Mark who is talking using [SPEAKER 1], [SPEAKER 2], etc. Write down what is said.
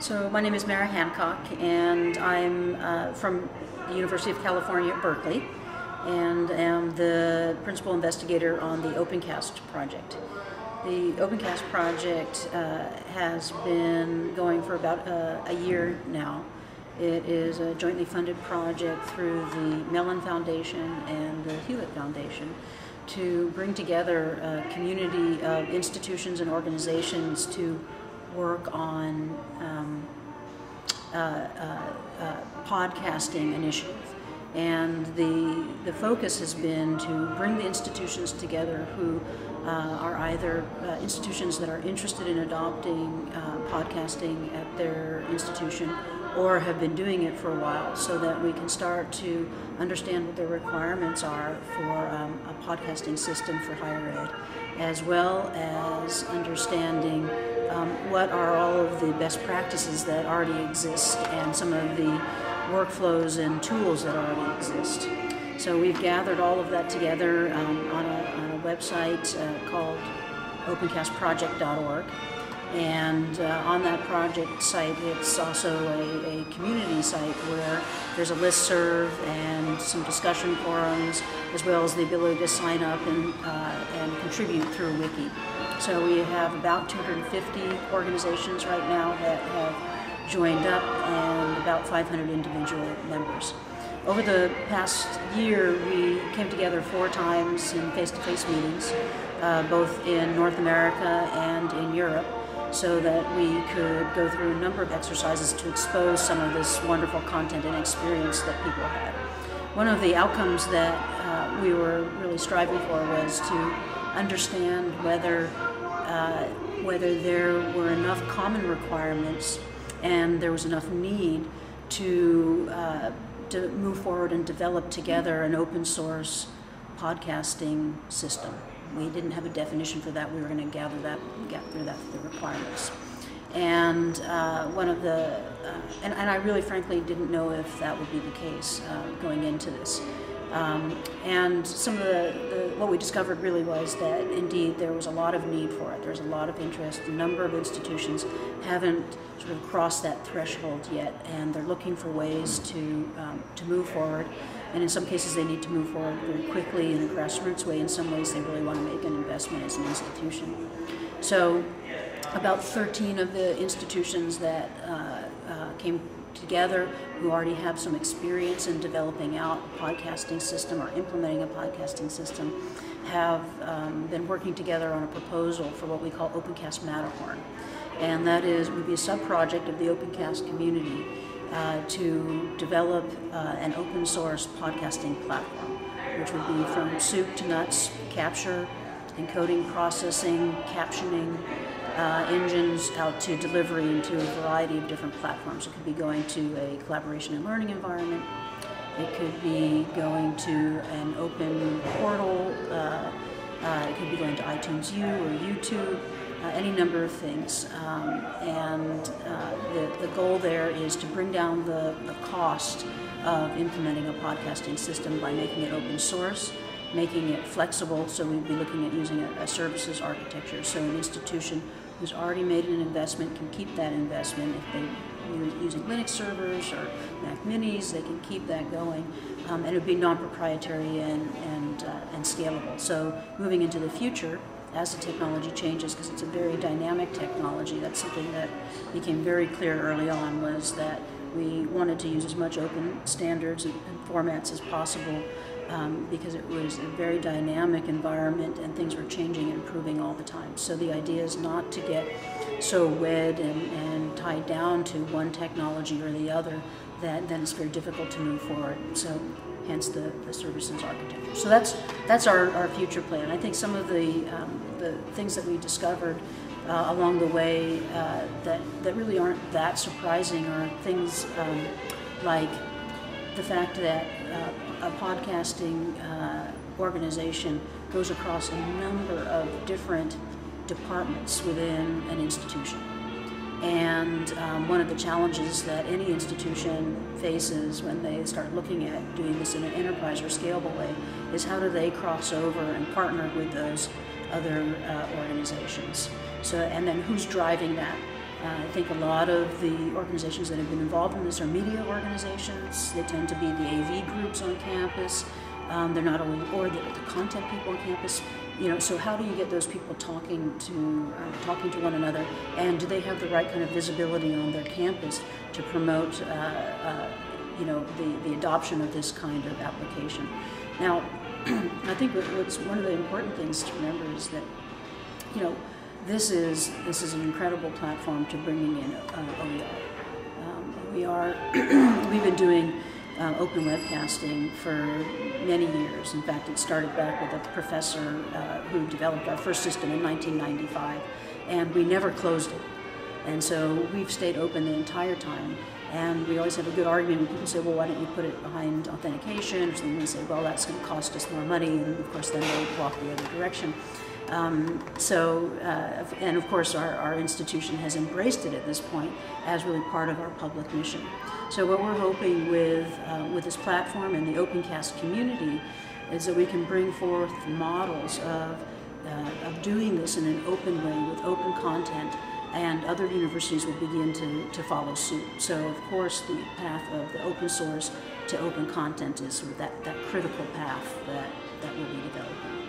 [SPEAKER 1] So my name is Mary Hancock, and I'm from the University of California at Berkeley, and am the principal investigator on the Opencast project. The Opencast project has been going for about a year now. It is a jointly funded project through the Hewlett Foundation and the Hewlett Foundation to bring together a community of institutions and organizations to work on podcasting initiative. And the focus has been to bring the institutions together who are either institutions that are interested in adopting podcasting at their institution or have been doing it for a while, so that we can start to understand what the requirements are for a podcasting system for higher ed, as well as understanding what are all of the best practices that already exist and some of the workflows and tools that already exist. So we've gathered all of that together on a website called opencastproject.org. And on that project site, it's also a community site where there's a listserv and some discussion forums, as well as the ability to sign up and contribute through a wiki. So we have about 250 organizations right now that have joined up, and about 500 individual members. Over the past year, we came together 4 times in face-to-face meetings, both in North America and in Europe, so that we could go through a number of exercises to expose some of this wonderful content and experience that people had. One of the outcomes that we were really striving for was to understand whether there were enough common requirements and there was enough need to move forward and develop together an open source podcasting system. We didn't have a definition for that. We were going to gather through the requirements. And one of the, and I really frankly didn't know if that would be the case going into this. And some of what we discovered really was that indeed there was a lot of need for it. There's a lot of interest. A number of institutions haven't sort of crossed that threshold yet, and they're looking for ways to move forward. And in some cases they need to move forward very quickly in a grassroots way. In some ways they really want to make an investment as an institution. So about 13 of the institutions that came together who already have some experience in developing out a podcasting system or implementing a podcasting system have been working together on a proposal for what we call Opencast Matterhorn. And that would be a sub-project of the Opencast community to develop an open source podcasting platform, which would be from soup to nuts: capture, encoding, processing, captioning, engines out to delivery into a variety of different platforms. It could be going to a collaboration and learning environment. It could be going to an open portal. It could be going to iTunes U or YouTube. Any number of things. The goal there is to bring down the cost of implementing a podcasting system by making it open source, making it flexible. So we'd be looking at using a services architecture. So an institution who's already made an investment can keep that investment. If they're using Linux servers or Mac Minis, they can keep that going. And it would be non-proprietary and scalable. So moving into the future, as the technology changes, because it's a very dynamic technology, that's something that became very clear early on, was that we wanted to use as much open standards and formats as possible, because it was a very dynamic environment and things were changing and improving all the time. So the idea is not to get so wed and tied down to one technology or the other that then it's very difficult to move forward. So hence the services architecture. So that's our future plan. I think some of the things that we discovered along the way that really aren't that surprising are things like the fact that a podcasting organization goes across a number of different departments within an institution. And one of the challenges that any institution faces when they start looking at doing this in an enterprise or scalable way is how do they cross over and partner with those other organizations. So, and then who's driving that? I think a lot of the organizations that have been involved in this are media organizations. They tend to be the AV groups on campus. They're not only, or the content people on campus. So how do you get those people talking to one another, and do they have the right kind of visibility on their campus to promote, the adoption of this kind of application? Now, I think what's one of the important things to remember is that, this is an incredible platform to bringing in OER. We've been doing open webcasting for many years. In fact, it started back with a professor who developed our first system in 1995, and we never closed it. And so we've stayed open the entire time. And we always have a good argument when people say, well, why don't you put it behind authentication or something? We say, well, that's going to cost us more money, and of course then they walk the other direction. And of course our institution has embraced it at this point as really part of our public mission. So what we're hoping with this platform and the Opencast community is that we can bring forth models of doing this in an open way with open content, and other universities will begin to follow suit. So of course the path of the open source to open content is sort of that critical path that we'll be developing.